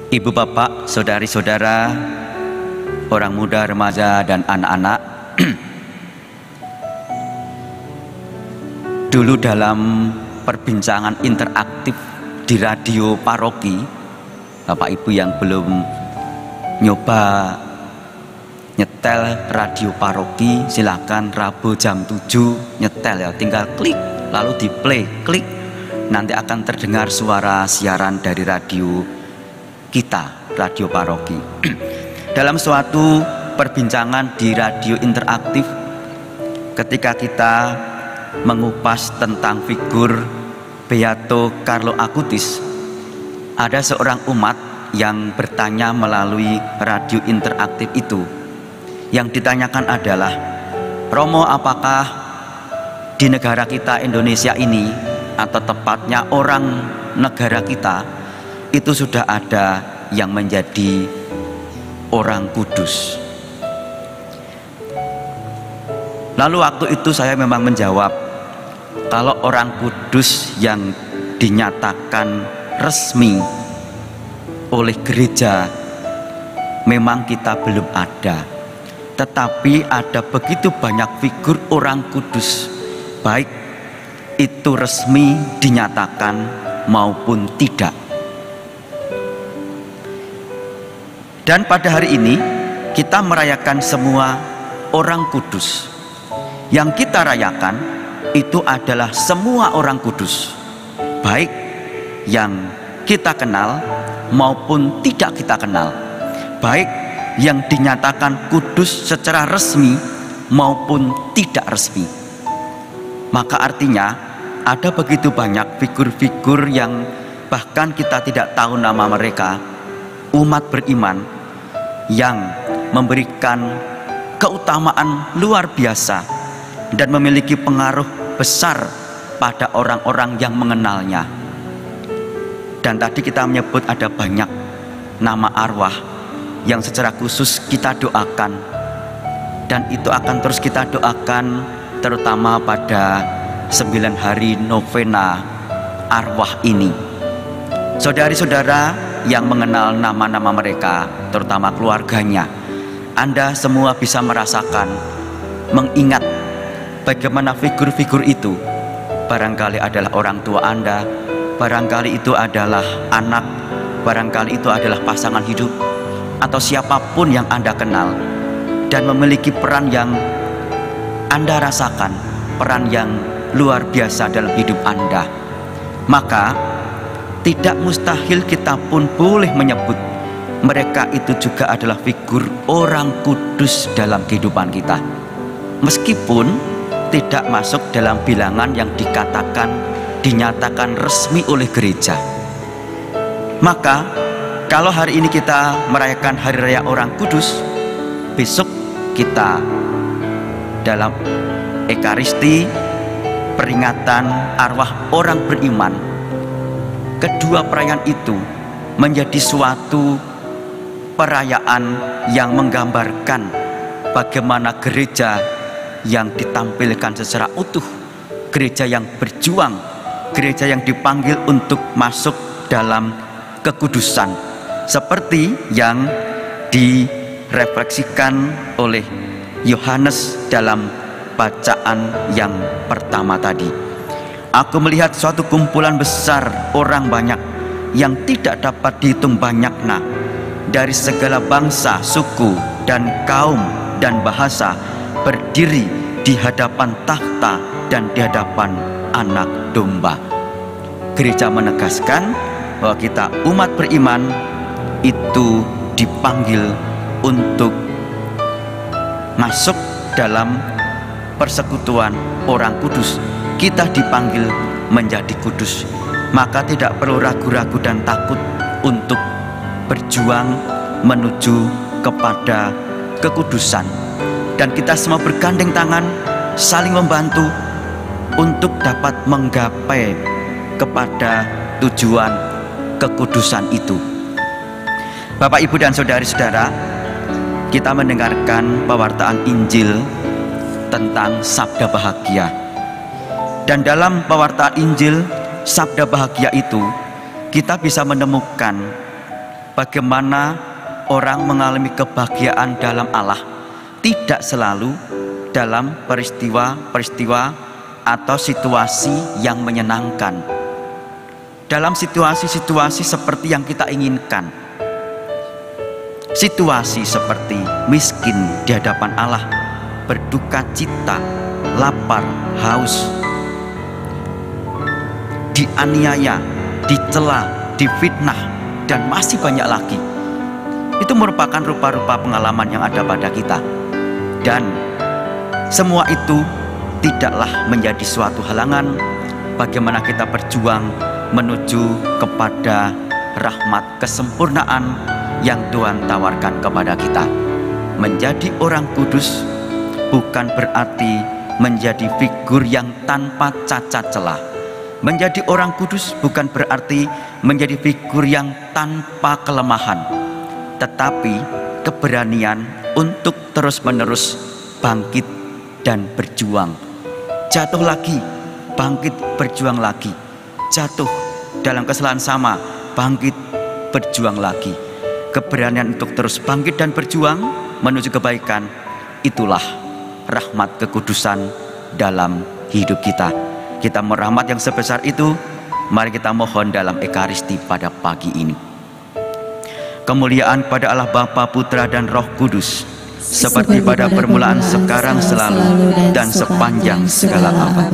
Ibu bapak, saudari-saudara, orang muda, remaja, dan anak-anak. Dulu dalam perbincangan interaktif di radio paroki, bapak ibu yang belum nyoba nyetel radio paroki, silakan Rabu jam 7 nyetel ya, tinggal klik lalu di play, klik, nanti akan terdengar suara siaran dari radio kita, radio paroki. Dalam suatu perbincangan di radio interaktif, ketika kita mengupas tentang figur Beato Carlo Acutis, ada seorang umat yang bertanya melalui radio interaktif itu. Yang ditanyakan adalah, Romo, apakah di negara kita Indonesia ini, atau tepatnya orang negara kita, itu sudah ada yang menjadi orang kudus? Lalu waktu itu saya memang menjawab, kalau orang kudus yang dinyatakan resmi oleh gereja memang kita belum ada, tetapi ada begitu banyak figur orang kudus, baik itu resmi dinyatakan maupun tidak. Dan pada hari ini kita merayakan semua orang kudus. Yang kita rayakan itu adalah semua orang kudus, baik yang kita kenal maupun tidak kita kenal, baik yang dinyatakan kudus secara resmi maupun tidak resmi. Maka artinya ada begitu banyak figur-figur yang bahkan kita tidak tahu nama mereka, umat beriman yang memberikan keutamaan luar biasa dan memiliki pengaruh besar pada orang-orang yang mengenalnya. Dan tadi kita menyebut ada banyak nama arwah yang secara khusus kita doakan, dan itu akan terus kita doakan, terutama pada 9 hari novena arwah ini. Saudari-saudara yang mengenal nama-nama mereka, terutama keluarganya, Anda semua bisa merasakan, mengingat bagaimana figur-figur itu barangkali adalah orang tua Anda, barangkali itu adalah anak, barangkali itu adalah pasangan hidup, atau siapapun yang Anda kenal dan memiliki peran yang Anda rasakan, peran yang luar biasa dalam hidup Anda. Maka tidak mustahil kita pun boleh menyebut mereka itu juga adalah figur orang kudus dalam kehidupan kita, meskipun tidak masuk dalam bilangan yang dikatakan dinyatakan resmi oleh gereja. Maka kalau hari ini kita merayakan hari raya orang kudus, besok kita dalam Ekaristi peringatan arwah orang beriman. Kedua perayaan itu menjadi suatu perayaan yang menggambarkan bagaimana gereja yang ditampilkan secara utuh, gereja yang berjuang, gereja yang dipanggil untuk masuk dalam kekudusan, seperti yang direfleksikan oleh Yohanes dalam bacaan yang pertama tadi. Aku melihat suatu kumpulan besar orang banyak yang tidak dapat dihitung banyaknya, dari segala bangsa, suku, dan kaum dan bahasa, berdiri di hadapan takhta dan di hadapan Anak Domba. Gereja menegaskan bahwa kita umat beriman itu dipanggil untuk masuk dalam persekutuan orang kudus. Kita dipanggil menjadi kudus, maka tidak perlu ragu-ragu dan takut untuk berjuang menuju kepada kekudusan. Dan kita semua bergandeng tangan, saling membantu untuk dapat menggapai kepada tujuan kekudusan itu. Bapak, Ibu, dan saudari-saudara, kita mendengarkan pewartaan Injil tentang sabda bahagia. Dan dalam pewartaan Injil sabda bahagia itu, kita bisa menemukan bagaimana orang mengalami kebahagiaan dalam Allah tidak selalu dalam peristiwa-peristiwa atau situasi yang menyenangkan, dalam situasi-situasi seperti yang kita inginkan, situasi seperti miskin di hadapan Allah, berduka cita, lapar, haus, dianiaya, dicela, difitnah, dan masih banyak lagi. Itu merupakan rupa-rupa pengalaman yang ada pada kita. Dan semua itu tidaklah menjadi suatu halangan bagaimana kita berjuang menuju kepada rahmat kesempurnaan yang Tuhan tawarkan kepada kita. Menjadi orang kudus bukan berarti menjadi figur yang tanpa cacat celah. Menjadi orang kudus bukan berarti menjadi figur yang tanpa kelemahan, tetapi keberanian untuk terus-menerus bangkit dan berjuang. Jatuh lagi, bangkit, berjuang lagi. Jatuh dalam kesalahan sama, bangkit, berjuang lagi. Keberanian untuk terus bangkit dan berjuang menuju kebaikan, itulah rahmat kekudusan dalam hidup kita. Kita mau rahmat yang sebesar itu, mari kita mohon dalam Ekaristi pada pagi ini. Kemuliaan pada Allah Bapa, Putra, dan Roh Kudus, seperti pada permulaan, sekarang, selalu, dan sepanjang segala abad.